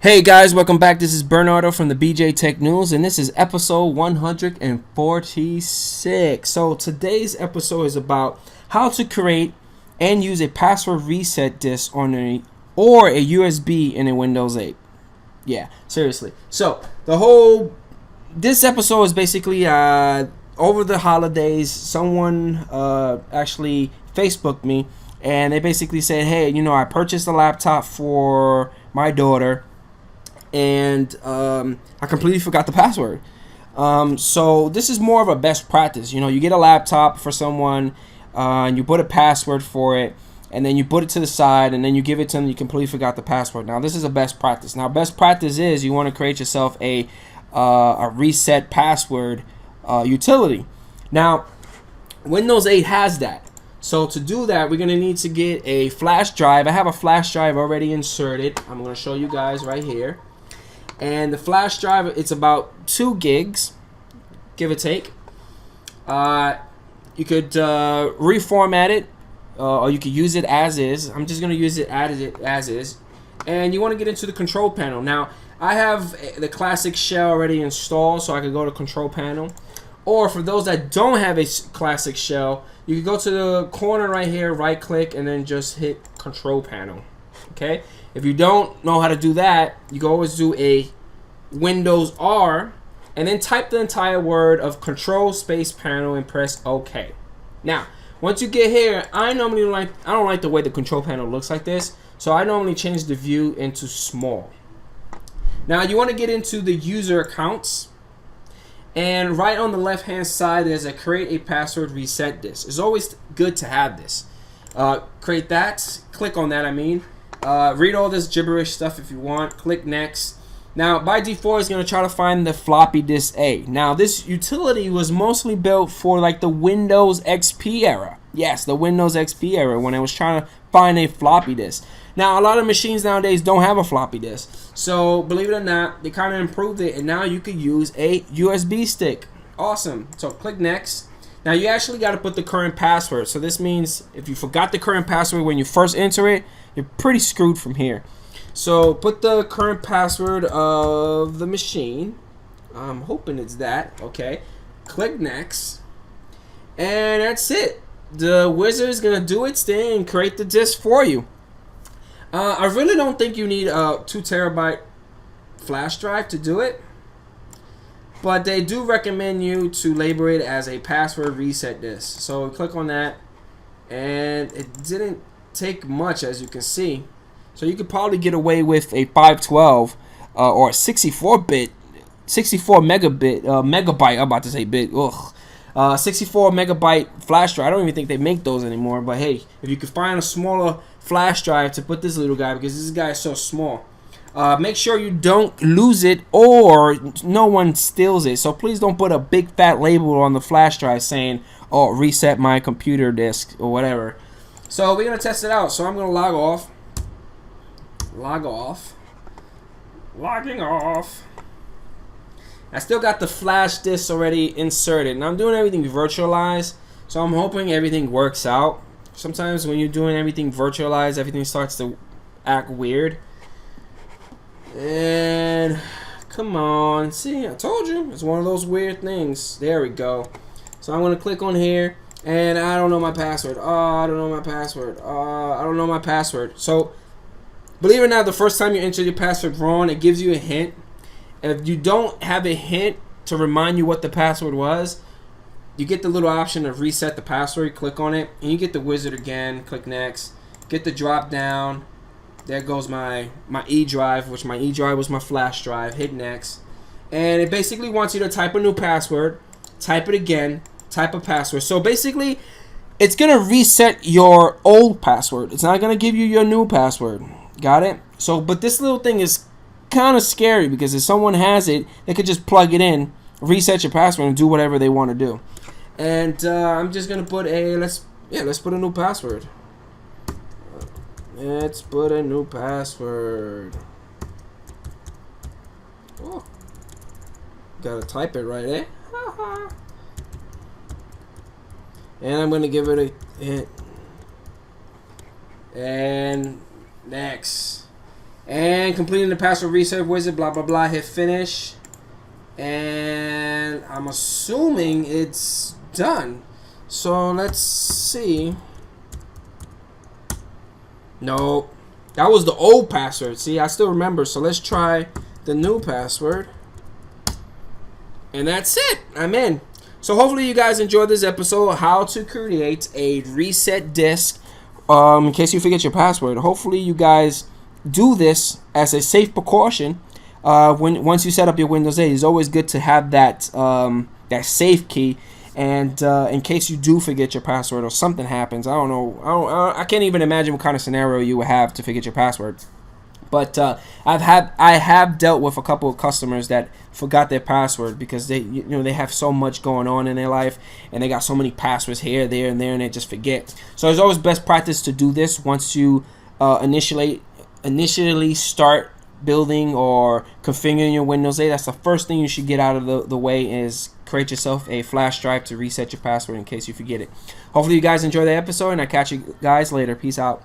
Hey guys, welcome back. This is Bernardo from the BJ Tech News, and this is episode 146. So today's episode is about how to create and use a password reset disk on a USB in a Windows 8. Yeah, seriously. So this episode is basically over the holidays. Someone actually Facebooked me, and they basically said, "Hey, I purchased a laptop for my daughter." And I completely forgot the password. So this is more of a best practice. You get a laptop for someone, and you put a password for it, and then you put it to the side, and then you give it to them. You completely forgot the password. Now this is a best practice. Now best practice is you want to create yourself a reset password utility. Now Windows 8 has that. So to do that, we're gonna need to get a flash drive. I have a flash drive already inserted. I'm gonna show you guys right here. And the flash drive, it's about 2 gigs, give or take. You could reformat it, or you could use it as is. I'm just going to use it as is. And you want to get into the control panel. Now, I have the classic shell already installed, so I could go to control panel. Or for those that don't have a classic shell, you can go to the corner right here, right click, and then just hit control panel. Okay? If you don't know how to do that, you can always do a Windows R and then type the entire word of control space panel and press OK. Now, once you get here, I don't like the way the control panel looks like this, so I normally change the view into small. Now, you want to get into the user accounts, and right on the left hand side there's a create a password reset disk. It's always good to have this. Create that, click on that, read all this gibberish stuff if you want. Click next. Now, by default, it's going to try to find the floppy disk A. Now, this utility was mostly built for like the Windows XP era. Yes, the Windows XP era, when I was trying to find a floppy disk. Now, a lot of machines nowadays don't have a floppy disk. So, believe it or not, they kind of improved it, and now you could use a USB stick. Awesome. So, click next. Now, you actually got to put the current password. So, this means if you forgot the current password when you first enter it, you're pretty screwed from here. So put the current password of the machine. I'm hoping it's that. Okay. Click next. And that's it. The wizard is going to do its thing and create the disk for you. I really don't think you need a 2 terabyte flash drive to do it. But they do recommend you to label it as a password reset disk. So click on that. And it didn't take much, as you can see. So you could probably get away with a 512 or a 64 megabyte. I'm about to say bit. 64 megabyte flash drive. I don't even think they make those anymore. But hey, if you could find a smaller flash drive to put this little guy, because this guy is so small, make sure you don't lose it or no one steals it. So please don't put a big fat label on the flash drive saying, "Oh, reset my computer disk" or whatever. So we're gonna test it out. So I'm gonna log off. Logging off. I still got the flash disk already inserted, and I'm doing everything virtualized, so I'm hoping everything works out. Sometimes when you're doing everything virtualized, everything starts to act weird. And come on, see, I told you, it's one of those weird things. There we go. So I'm gonna click on here, and I don't know my password. I don't know my password. So believe it or not, the first time you enter your password wrong, it gives you a hint. If you don't have a hint to remind you what the password was, you get the little option of reset the password. Click on it, and you get the wizard again. Click next. Get the drop down. There goes my E drive, which my E drive was my flash drive. Hit next. And it basically wants you to type a new password. Type it again. Type a password. So basically, it's going to reset your old password. It's not going to give you your new password. Got it? So, but this little thing is kind of scary, because if someone has it, they could just plug it in, reset your password, and do whatever they want to do. And I'm just gonna put a let's put a new password. Let's put a new password. Oh, gotta type it right, eh? And I'm gonna give it a hit. And next. And completing the password reset wizard, blah, blah, blah. Hit finish. And I'm assuming it's done. So let's see. No, that was the old password. See, I still remember. So let's try the new password. And that's it. I'm in. So hopefully you guys enjoyed this episode of how to create a reset disk in case you forget your password. Hopefully you guys do this as a safe precaution. Once you set up your Windows 8, it's always good to have that that safe key, and in case you do forget your password or something happens. I don't know. I can't even imagine what kind of scenario you would have to forget your password. But I have dealt with a couple of customers that forgot their password because they have so much going on in their life, and they got so many passwords here, there, and there, and they just forget. So it's always best practice to do this once you initially start building or configuring your Windows 8. That's the first thing you should get out of the way, is create yourself a flash drive to reset your password in case you forget it. Hopefully you guys enjoy the episode, and I catch you guys later. Peace out.